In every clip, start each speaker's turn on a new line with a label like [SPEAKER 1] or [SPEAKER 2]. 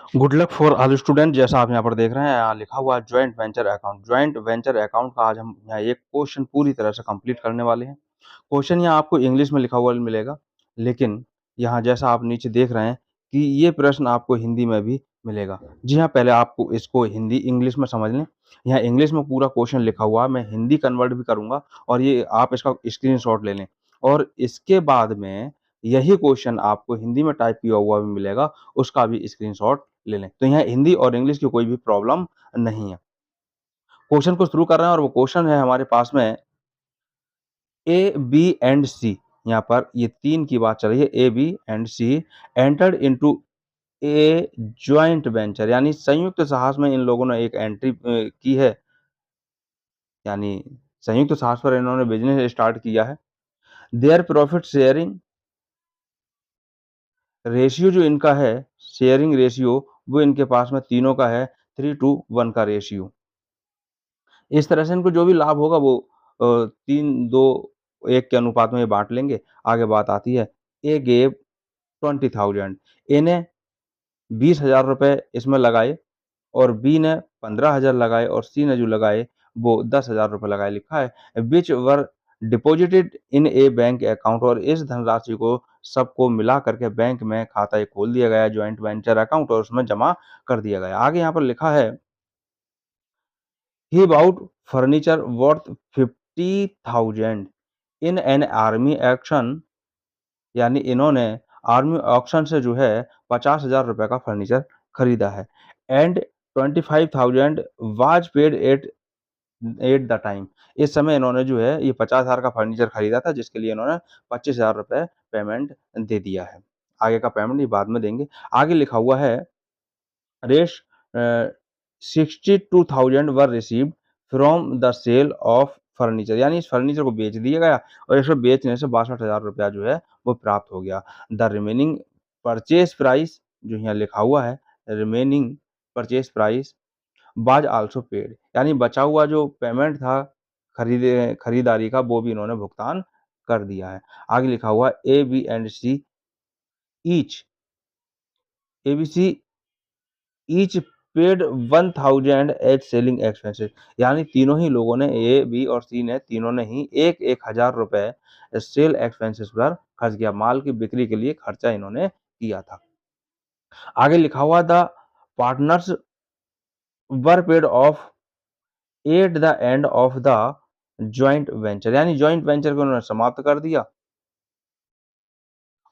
[SPEAKER 1] Good luck for all student. जैसा आप यहाँ पर देख रहे हैं, यहाँ लिखा हुआ है joint venture account. Joint venture account का आज हम यहाँ एक क्वेश्चन पूरी तरह से कंप्लीट करने वाले हैं। क्वेश्चन यहाँ आपको इंग्लिश में लिखा हुआ मिलेगा, लेकिन यहाँ जैसा आप नीचे देख रहे हैं कि ये प्रश्न आपको हिंदी में भी मिलेगा। जी हाँ, पहले आपको इसको हिंदी इंग्लिश में समझ लें। यहाँ इंग्लिश में पूरा क्वेश्चन लिखा हुआ है, मैं हिंदी कन्वर्ट भी करूँगा और ये आप इसका स्क्रीनशॉट ले लें। और इसके बाद में यही क्वेश्चन आपको हिंदी में टाइप किया हुआ भी मिलेगा, उसका भी स्क्रीनशॉट ले लें। तो यहाँ हिंदी और इंग्लिश की कोई भी प्रॉब्लम नहीं है। क्वेश्चन को शुरू कर रहे हैं और वो क्वेश्चन है हमारे पास में ए, बी एंड सी। यहाँ पर ये 3 की बात चल रही है। A, B and C entered into a joint venture, यानी संयुक्त साहस में इन लोगों ने एक एंट्री की है, यानी संयुक्त साहस पर इन्होंने बिज़नेस स्टार्ट किया है। देयर प्रॉफिट शेयरिंग रेशियो जो इनका है, शेयरिंग रेशियो, वो इनके पास में तीनों का है 3:1 का रेशियो। इस तरह से इनको जो भी लाभ होगा वो 3-2-1 के अनुपात में ये बाँट लेंगे। आगे बात आती है, ए गेव 20,000, ए ने ₹20,000 इसमें लगाए और बी ने 15,000 लगाए और सी ने जो लगाए वो ₹10,000 लगाए। लिखा है which were deposited in A bank account, और इस धनराशि को सबको मिला करके बैंक में खाता एक खोल दिया गया जॉइंट वेंचर अकाउंट और उसमें जमा कर दिया गया। आगे यहाँ पर लिखा है he bought furniture worth 50,000 in an army auction, यानी इन्होंने आर्मी ऑक्शन से जो है 50,000 रुपए का फर्नीचर खरीदा है। And 25,000 was paid at at the time, इस समय इन्होंने जो है ये 50,000 का फर्नीचर खरीदा था, जिसके लिए इन्होंने 25,000 रुपए पेमेंट दे दिया है। आगे का पेमेंट ये बाद में देंगे। आगे लिखा हुआ है रेश 62,000 were received from the sale of furniture, यानी इस फर्नीचर को बेच दिया गया और इसको बेचने से 62,000 रुपया जो है वो प्राप्त हो गया। द रिमेनिंग परचेज प्राइस जो यहाँ लिखा हुआ है, remaining purchase price was also paid, यानी बचा हुआ जो पेमेंट था खरीदारी का वो भी इन्होंने भुगतान कर दिया है। आगे लिखा हुआ है A, B and C each A, B, C each paid 1,000 as selling expenses, यानी तीनों ही लोगों ने ए, बी और सी ने तीनों ने ही 1-1 हज़ार रुपए सेल एक्सपेंसेस पर खर्च किया। माल की बिक्री के लिए खर्चा इन्होंने किया था। आगे लिखा हुआ the partners were paid of at the end of the joint venture, यानी जॉइंट वेंचर को उन्होंने समाप्त कर दिया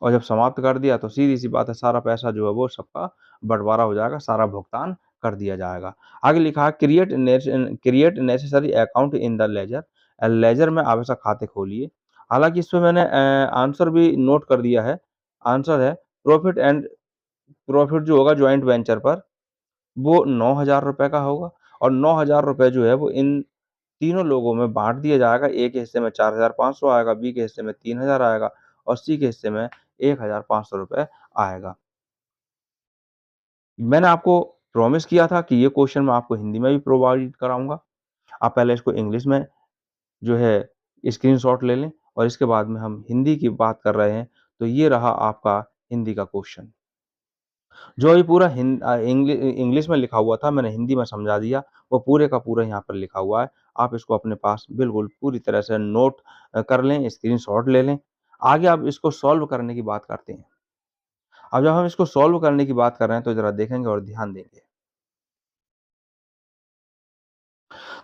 [SPEAKER 1] और जब समाप्त कर दिया तो सीधी-सी बात है, सारा पैसा जो है वो सबका बँटवारा हो जाएगा, सारा भुगतान कर दिया जाएगा। आगे लिखा है create necessary account in the ledger, ledger में आवश्यक खाते खोलिए। हालाँकि इसमें मैंने आंसर भी नोट कर दिया है। आंसर है प्रॉफिट जो होगा जॉइंट वेंचर पर वो ₹9,000 का होगा और ₹9,000 जो है वो इन तीनों लोगों में बाँट दिया जाएगा। ए के हिस्से में 4,500 आएगा, बी के हिस्से में 3,000 आएगा और सी के हिस्से में ₹1,500 आएगा। मैंने आपको प्रॉमिस किया था कि ये क्वेश्चन मैं आपको हिंदी में भी प्रोवाइड कराऊँगा। आप पहले इसको इंग्लिश में जो है स्क्रीनशॉट ले लें और इसके बाद में हम हिंदी की बात कर रहे हैं, तो ये रहा आपका हिंदी का क्वेश्चन। जो ये पूरा इंग्लिश में लिखा हुआ था, मैंने हिंदी में समझा दिया, वो पूरे का पूरा यहाँ पर लिखा हुआ है। आप इसको अपने पास बिल्कुल पूरी तरह से नोट कर लें, स्क्रीनशॉट ले लें। आगे अब इसको सॉल्व करने की बात करते हैं। अब जब हम इसको सॉल्व करने की बात कर रहे हैं, तो ज़रा देखेंगे और ध्यान देंगे।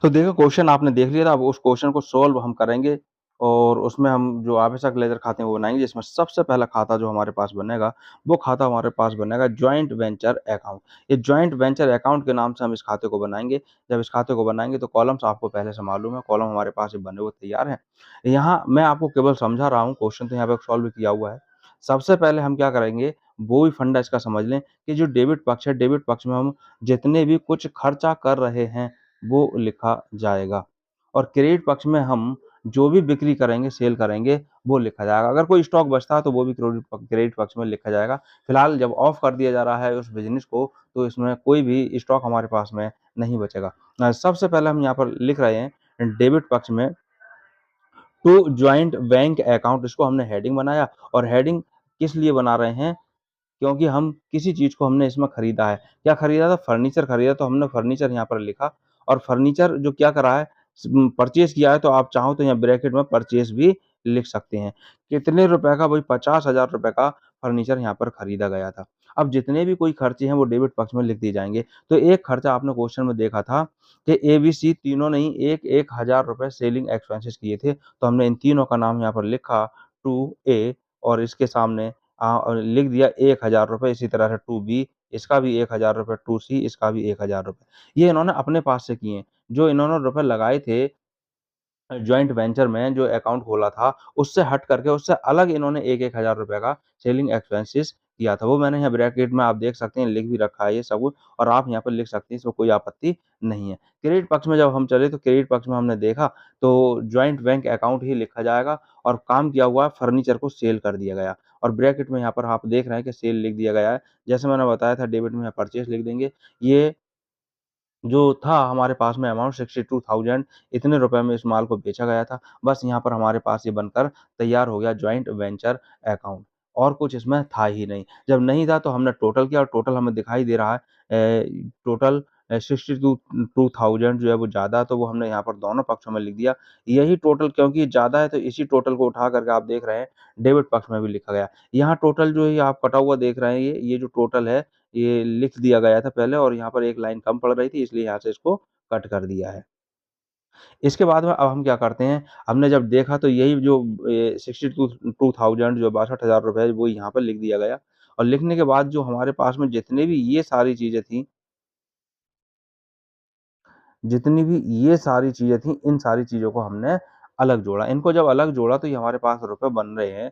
[SPEAKER 1] तो देखो, क्वेश्चन आपने देख लिया था, अब उस क्वेश्चन को सॉल्व हम करेंगे और उसमें हम जो आवश्यक लेज़र खाते हैं वो बनाएँगे, जिसमें सबसे पहला खाता जो हमारे पास बनेगा, वो खाता हमारे पास बनेगा जॉइंट वेंचर अकाउंट। ये जॉइंट वेंचर अकाउंट के नाम से हम इस खाते को बनाएँगे। जब इस खाते को बनाएँगे तो कॉलम्स आपको पहले से मालूम है, कॉलम हमारे पास ये बने हुए तैयार हैं। यहाँ मैं आपको केवल समझा रहा हूँ, क्वेश्चन तो यहाँ पे सॉल्व किया हुआ है। सबसे पहले हम क्या करेंगे, वो भी फंडा इसका समझ लें कि जो डेबिट पक्ष है, डेबिट पक्ष में हम जितने भी कुछ खर्चा कर रहे हैं वो लिखा जाएगा और क्रेडिट पक्ष में हम जो भी बिक्री करेंगे, सेल करेंगे, वो लिखा जाएगा। अगर कोई स्टॉक बचता है तो वो भी क्रेडिट पक्ष में लिखा जाएगा। फिलहाल जब ऑफ कर दिया जा रहा है उस बिज़नेस को, तो इसमें कोई भी स्टॉक हमारे पास में नहीं बचेगा। सबसे पहले हम यहाँ पर लिख रहे हैं डेबिट पक्ष में टू जॉइंट बैंक अकाउंट, इसको हमने हेडिंग बनाया और हेडिंग किस लिए बना रहे हैं? क्योंकि हम किसी चीज़ को हमने इसमें खरीदा है। क्या खरीदा था? फर्नीचर खरीदा, तो हमने फर्नीचर यहाँ पर लिखा और फर्नीचर जो क्या करा है परचेज़ किया है, तो आप चाहो तो यहाँ ब्रैकेट में परचेज़ भी लिख सकते हैं। कितने रुपए का? भई 50,000 रुपए का फर्नीचर यहाँ पर खरीदा गया था। अब जितने भी कोई खर्चे हैं वो डेबिट पक्ष में लिख दिए जाएँगे। तो एक खर्चा आपने क्वेश्चन में देखा था कि एबीसी तीनों ने ही 1-1 हज़ार रुपए सेलिंग एक्सपेंसेस किए थे, तो हमने इन तीनों का नाम यहाँ पर लिखा 2A और इसके सामने लिख दिया 1,000 रुपए, इसी तरह से 2B इसका भी 1,000 रुपए, 2C इसका भी 1,000 रुपए। ये इन्होंने अपने पास से किए हैं। जो इन्होंने रुपए लगाए थे जॉइंट वेंचर में जो अकाउंट खोला था, उससे हट करके उससे अलग इन्होंने 1-1 हज़ार रुपए का सेलिंग एक्सपेंसेस किया था। वो मैंने यहाँ ब्रैकेट में आप देख सकते हैं लिख भी रखा है ये सब और आप यहाँ पर लिख सकते हैं, इसमें कोई आपत्ति नहीं है। क्रेडिट पक्ष में जब हम चले तो क्रेडिट पक्ष में हमने देखा तो जॉइंट बैंक अकाउंट ही लिखा जाएगा और काम किया हुआ फर्नीचर को सेल कर दिया गया और ब्रैकेट में यहाँ पर आप देख रहे हैं कि सेल लिख दिया गया है। जैसे मैंने बताया था डेबिट में यहाँ परचेज़ लिख देंगे। ये जो था हमारे पास में अमाउंट 62,000 इतने रुपए में इस माल को बेचा गया था। बस यहाँ पर हमारे पास ये बनकर तैयार हो गया जॉइंट वेंचर अकाउंट और कुछ इसमें था ही नहीं। जब नहीं था तो हमने टोटल किया और टोटल हमें दिखाई दे रहा है टोटल 62,000 जो है वो ज़्यादा है तो वो हमने यहाँ पर दोनों पक्षों में लिख दिया। यही टोटल क्योंकि ज़्यादा है तो इसी टोटल को उठा करके आप देख रहे हैं डेबिट पक्ष में भी लिखा गया। यहाँ टोटल जो है आप कटा हुआ देख रहे हैं ये जो टोटल है ये लिख दिया गया था पहले और यहाँ पर एक लाइन कम पड़ रही थी इसलिए यहाँ से इसको कट कर दिया है। इसके बाद में अब हम क्या करते हैं, हमने जब देखा तो यही जो 62,000 जो 62,000 रुपए वो यहाँ पर लिख दिया गया और लिखने के बाद जो हमारे पास में जितने भी ये सारी चीज़ें थी जितनी भी ये सारी चीज़ें थी, इन सारी चीज़ों को हमने अलग जोड़ा। इनको जब अलग जोड़ा तो ये हमारे पास रुपए बन रहे हैं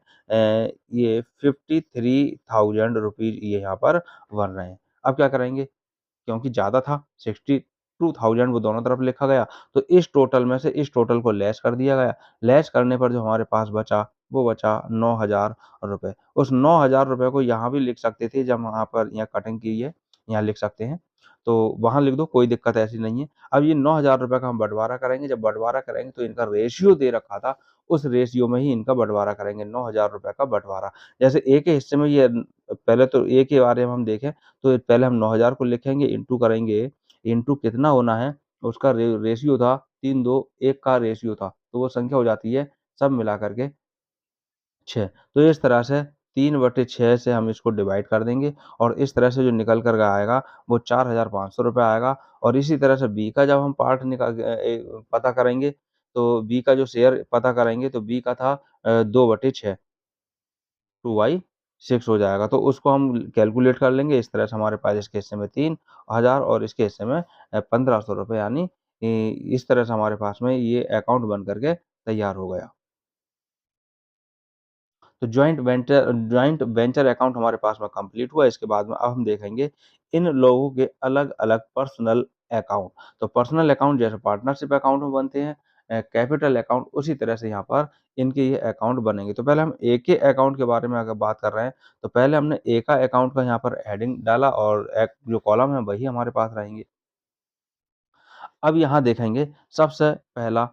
[SPEAKER 1] ये 53,000 रुपीज़ ये यहाँ पर बन रहे हैं। अब क्या करेंगे? क्योंकि ज़्यादा था 62,000 वो दोनों तरफ लिखा गया, तो इस टोटल में से इस टोटल को लेस कर दिया गया। लेस करने पर जो हमारे पास बचा, वो बचा 9,000 रुपए। उस 9,000 रुपए को यहाँ भी लिख सकते थे जब वहाँ पर यहाँ कटिंग की है, यहाँ लिख सकते हैं। तो वहाँ लिख दो, कोई दिक्कत ऐसी नहीं है। अब ये 9,000 रुपए का हम बँटवारा करेंगे, जब बँटवारा करेंगे तो इनका रेशियो दे रखा था, उस रेशियो में ही इनका बँटवारा करेंगे, 9,000 रुपए का बँटवारा। जैसे ए के हिस्से में ये पहले तो ए के बारे में हम देखें तो पहले हम 9,000 को लिखेंगे, इंटू करेंगे, इंटू कितना होना है, उसका रेशियो था 3, 2, 1 का रेशियो था, तो वो संख्या हो जाती है सब मिला कर के 6। तो इस तरह से 3/6 से हम इसको डिवाइड कर देंगे और इस तरह से जो निकल कर के आएगा, वो 4,500 रुपए आएगा और इसी तरह से बी का जब हम पार्ट पता करेंगे, तो बी का जो शेयर पता करेंगे, तो बी का था 2/6 2/6 हो जाएगा, तो उसको हम कैलकुलेट कर लेंगे। इस तरह से हमारे पास इसके हिस्से में 3,000 और इसके हिस्से में 1,500 रुपए यानी इस तरह से हमारे पास में ये अकाउंट बन कर के तैयार हो गया। तो जॉइंट वेंचर अकाउंट हमारे पास में कंप्लीट हुआ। इसके बाद में अब हम देखेंगे इन लोगों के अलग-अलग पर्सनल अकाउंट। तो पर्सनल अकाउंट जैसे पार्टनरशिप अकाउंट में बनते हैं कैपिटल अकाउंट उसी तरह से यहाँ पर इनके ये अकाउंट बनेंगे। तो पहले हम ए के अकाउंट के बारे में अगर बात कर रहे हैं, तो पहले हमने ए का अकाउंट का यहाँ पर हेडिंग डाला और एक जो कॉलम है वही हमारे पास रहेंगे। अब यहाँ देखेंगे सबसे पहला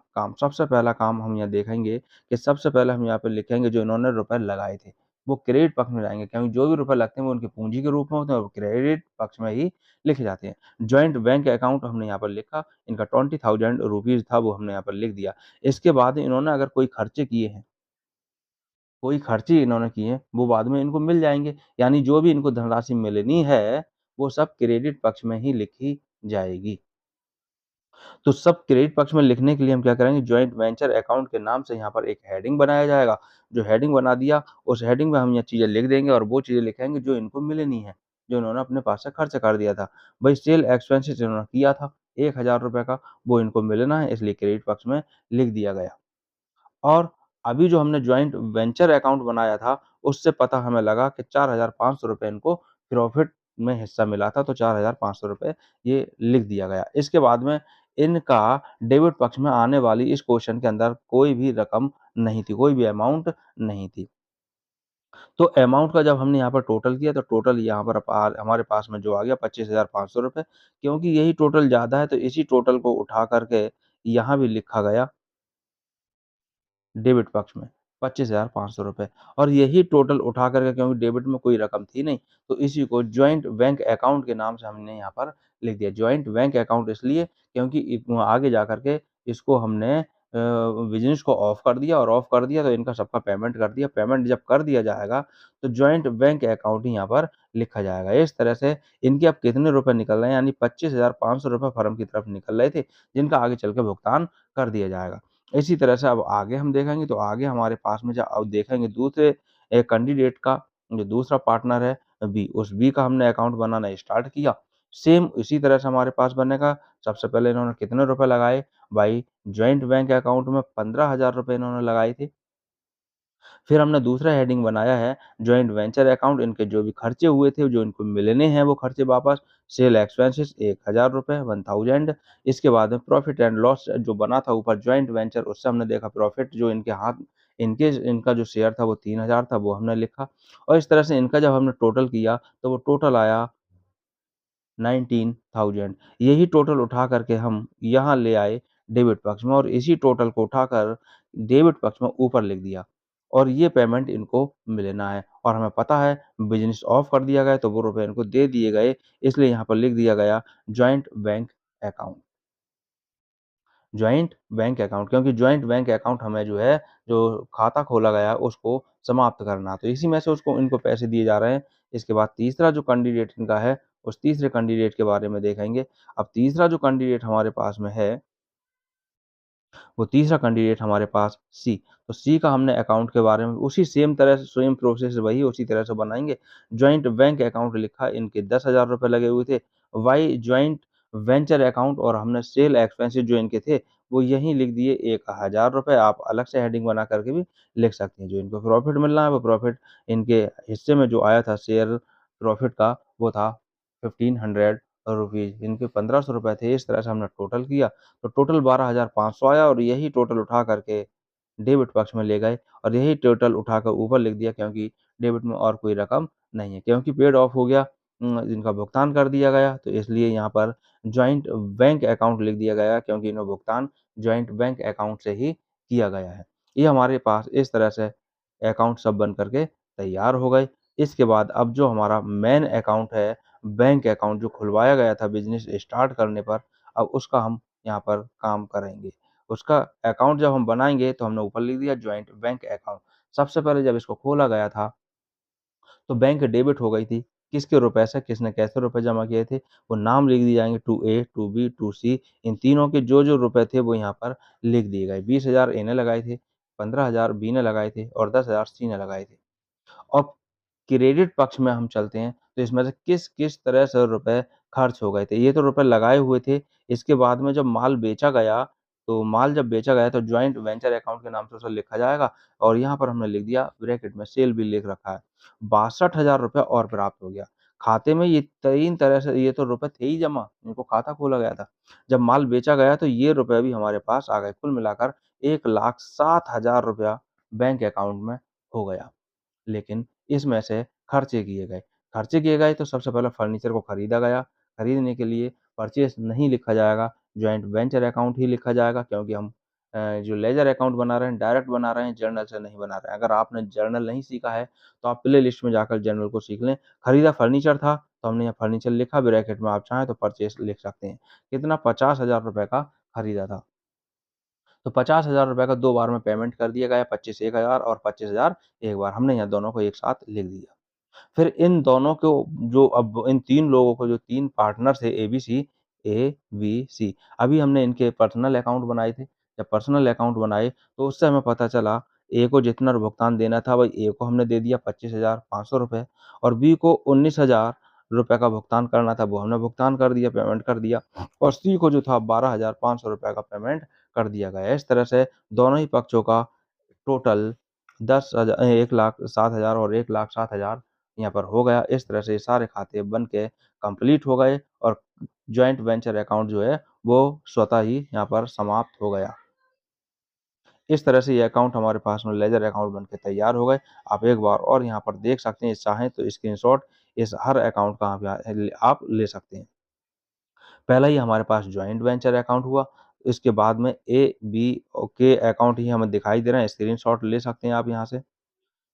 [SPEAKER 1] काम हम यहाँ देखेंगे कि सबसे पहले हम यहाँ पे लिखेंगे जो इन्होंने रुपए लगाए थे, वो क्रेडिट पक्ष में जाएँगे क्योंकि जो भी रुपए लगते हैं वो उनकी पूँजी के रूप में होते हैं और क्रेडिट पक्ष में ही लिखे जाते हैं। जॉइंट बैंक अकाउंट हमने यहाँ पर लिखा, इनका 20,000 रुपीज़ था वो हमने यहाँ पर लिख दिया। इसके बाद इन्होंने अगर कोई खर्चे किए हैं, कोई खर्चे इन्होंने किए हैं, वो बाद में इनको मिल जाएँगे, यानी जो भी इनको धनराशि मिलनी है, वो सब क्रेडिट पक्ष में ही लिखी जाएगी। तो सब क्रेडिट पक्ष में लिखने के लिए हम क्या करेंगे जॉइंट वेंचर अकाउंट के नाम से यहाँ पर एक हेडिंग बनाया जाएगा। जो हेडिंग बना दिया उस हेडिंग में हम ये चीज़ें लिख देंगे और वो चीज़ें लिखेंगे जो इनको मिलनी है, जो इन्होंने अपने पास से खर्च कर दिया था। भई सेल एक्सपेंसेस इन्होंने किया था 1,000 रुपए का, वो इनको मिलना है इसलिए क्रेडिट पक्ष में लिख दिया गया। और अभी जो हमने जॉइंट वेंचर अकाउंट बनाया था, उससे पता हमें लगा कि 4,500 रुपए इनको प्रॉफ़िट में हिस्सा मिला था, तो 4,500 रुपए ये लिख दिया गया। इसके बाद में इनका डेबिट पक्ष में आने वाली इस क्वेश्चन के अंदर कोई भी रकम नहीं थी, कोई भी अमाउंट नहीं थी। तो अमाउंट का जब हमने यहाँ पर टोटल किया, तो टोटल यहाँ पर हमारे पास में जो आ गया 25,500 रुपए क्योंकि यही टोटल ज़्यादा है, तो इसी टोटल को उठा कर के यहाँ भी लिखा गया डेबिट पक्ष में। ₹25,500 और यही टोटल उठा कर के, क्योंकि डेबिट में कोई रकम थी नहीं, तो इसी को जॉइंट बैंक अकाउंट के नाम से हमने यहाँ पर लिख दिया। जॉइंट बैंक अकाउंट इसलिए क्योंकि आगे जा कर के इसको हमने बिज़नेस को ऑफ कर दिया, और ऑफ कर दिया तो इनका सबका पेमेंट कर दिया। पेमेंट जब कर दिया जाएगा तो जॉइंट बैंक अकाउंट ही यहाँ पर लिखा जाएगा। इस तरह से इनके अब कितने रुपए निकल रहे हैं, यानी ₹25,500 फर्म की तरफ निकल रहे थे, जिनका आगे चल के भुगतान कर दिया जाएगा। इसी तरह से अब आगे हम देखेंगे, तो आगे हमारे पास में जब अब देखेंगे दूसरे कैंडिडेट का जो दूसरा पार्टनर है बी, उस बी का हमने अकाउंट बनाना स्टार्ट किया। सेम इसी तरह से हमारे पास बनेगा। सबसे पहले इन्होंने कितने रुपए लगाए भाई, जॉइंट बैंक अकाउंट में ₹15,000 इन्होंने लगाए थे। फिर हमने दूसरा हेडिंग बनाया है जॉइंट वेंचर अकाउंट, इनके जो भी खर्चे हुए थे, जो इनको मिलने हैं वो खर्चे वापस, सेल एक्सपेंसेस ₹1,000 1000। इसके बाद में प्रॉफिट एंड लॉस जो बना था ऊपर जॉइंट वेंचर, उससे हमने देखा प्रॉफिट जो इनके हाथ इनका जो शेयर था वो 3000 था, वो हमने लिखा। और इस तरह से इनका जब हमने टोटल किया तो वो टोटल आया 19,000। यही टोटल उठा करके हम यहाँ ले आए डेबिट पक्ष में, और इसी टोटल को उठाकर डेबिट पक्ष में ऊपर लिख दिया, और ये पेमेंट इनको मिलना है। और हमें पता है बिज़नेस ऑफ कर दिया गया, तो वो रुपए इनको दे दिए गए, इसलिए यहाँ पर लिख दिया गया joint bank account. Joint bank account, क्योंकि जॉइंट बैंक अकाउंट हमें जो है, जो खाता खोला गया है उसको समाप्त करना, तो इसी में से उसको इनको पैसे दिए जा रहे हैं। इसके बाद तीसरा जो कैंडिडेट इनका है, उस तीसरे कैंडिडेट के बारे में देखेंगे। अब तीसरा जो कैंडिडेट हमारे पास में है, वो तीसरा कैंडिडेट हमारे पास सी। तो सी का हमने अकाउंट के बारे में उसी सेम तरह से, सेम प्रोसेस वही उसी तरह से बनाएँगे। जॉइंट बैंक अकाउंट लिखा, इनके ₹10,000 लगे हुए थे। वाई जॉइंट वेंचर अकाउंट, और हमने सेल एक्सपेंसेस जो इनके थे, वो यहीं लिख दिए ₹1,000। आप अलग से हेडिंग बना कर के भी लिख सकते हैं। जो इनको प्रॉफिट मिलना है, वो प्रॉफिट इनके हिस्से में जो आया था शेयर प्रॉफिट का, वो था ₹1500। इनके ₹1500 थे। इस तरह से हमने टोटल किया, तो टोटल 12,500 आया, और यही टोटल उठा करके डेबिट पक्ष में ले गए, और यही टोटल उठाकर ऊपर लिख दिया, क्योंकि डेबिट में और कोई रकम नहीं है, क्योंकि पेड ऑफ हो गया, इनका भुगतान कर दिया गया, तो इसलिए यहाँ पर जॉइंट बैंक अकाउंट लिख दिया गया, क्योंकि इन्हें भुगतान जॉइंट बैंक अकाउंट से ही किया गया है। ये हमारे पास इस तरह से अकाउंट सब बन करके तैयार हो गए। इसके बाद अब जो हमारा मेन अकाउंट है, बैंक अकाउंट जो खुलवाया गया था बिज़नेस स्टार्ट करने पर, अब उसका हम यहाँ पर काम करेंगे। उसका अकाउंट जब हम बनाएँगे, तो हमने ऊपर लिख दिया जॉइंट बैंक अकाउंट। सबसे पहले जब इसको खोला गया था, तो बैंक डेबिट हो गई थी। किसके रुपए से, किसने कैसे रुपए जमा किए थे, वो नाम लिख दिए जाएँगे, to A, to B, to C. इन तीनों के जो-जो रुपए थे वो यहाँ पर लिख दिए गए। 20,000 इन्हें लगाए थे, 15,000 बी ने लगाए थे, और 10,000 सी ने लगाए थे। अब क्रेडिट पक्ष में हम चलते हैं, तो इसमें से किस-किस तरह से रुपए खर्च हो गए थे। ये तो रुपए लगाए हुए थे, इसके बाद में जब माल बेचा गया, तो माल जब बेचा गया तो जॉइंट वेंचर अकाउंट के नाम से उसे लिखा जाएगा, और यहाँ पर हमने लिख दिया ब्रैकेट में सेल भी लिख रखा है। ₹62,000 और प्राप्त हो गया। खाते में ये 3 तरह से ये तो रुपए थे ही जमा, इनको खाता खोला गया था। जब माल बेचा गया तो ये रुपए भी हमारे पास आ गए। कुल मिलाकर ₹1,07,000 बैंक अकाउंट में हो गया। लेकिन इसमें से खर्चे किए गए। खर्चे किए गए तो सबसे पहले फर्नीचर को खरीदा गया। खरीदने के लिए परचेज़ नहीं लिखा जाएगा, जॉइंट वेंचर अकाउंट ही लिखा जाएगा, क्योंकि हम जो लेजर अकाउंट बना रहे हैं, डायरेक्ट बना रहे हैं, जर्नल से नहीं बना रहे हैं। अगर आपने जर्नल नहीं सीखा है, तो आप प्ले लिस्ट में जाकर जर्नल को सीख लें। खरीदा फर्नीचर था, तो हमने यहाँ फर्नीचर लिखा ब्रैकेट में, आप चाहें तो परचेज़ लिख सकते हैं। कितना, ₹50,000 का खरीदा था। तो ₹50,000 का 2 बार में पेमेंट कर दिया गया, 25 1000 और 25,000 एक बार। हमने यहाँ दोनों को एक साथ लिख दिया। फिर इन दोनों को, जो अब इन 3 लोगों को, जो 3 पार्टनर्स थे ए, बी, सी, अभी हमने इनके पर्सनल अकाउंट बनाए थे। जब पर्सनल अकाउंट बनाए, तो उससे हमें पता चला ए को जितना भुगतान देना था, वही ए को हमने दे दिया ₹25,500, और बी को ₹19,000 का भुगतान करना था, वो हमने भुगतान कर दिया, पेमेंट कर दिया, और सी को जो था ₹12,500 का पेमेंट कर दिया गया। इस तरह से दोनों ही पक्षों का टोटल 1,07,000 और 1,07,000 यहाँ पर हो गया। इस तरह से ये सारे खाते बन के कंप्लीट हो गए, और जॉइंट वेंचर अकाउंट जो है, वो स्वतः ही यहाँ पर समाप्त हो गया। इस तरह से ये अकाउंट हमारे पास में लेजर अकाउंट बन के तैयार हो गए। आप एक बार और यहाँ पर देख सकते हैं, चाहें तो स्क्रीनशॉट इस हर अकाउंट का आप ले सकते हैं। पहला ही हमारे पास जॉइंट वेंचर अकाउंट हुआ, इसके बाद में ए, बी के अकाउंट ही हमें दिखाई दे रहे हैं, स्क्रीनशॉट ले सकते हैं आप यहाँ से।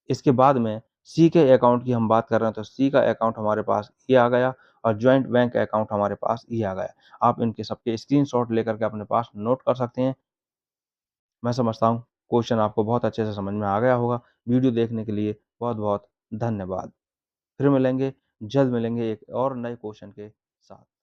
[SPEAKER 1] इसके बाद में सी के अकाउंट की हम बात कर रहे हैं, तो सी का अकाउंट हमारे पास ये आ गया और जॉइंट बैंक अकाउंट हमारे पास ये आ गया। आप इनके सबके स्क्रीनशॉट लेकर के अपने पास नोट कर सकते हैं। मैं समझता हूँ क्वेश्चन आपको बहुत अच्छे से समझ में आ गया होगा। वीडियो देखने के लिए बहुत-बहुत धन्यवाद। फिर मिलेंगे, जल्द मिलेंगे एक और नए क्वेश्चन के साथ।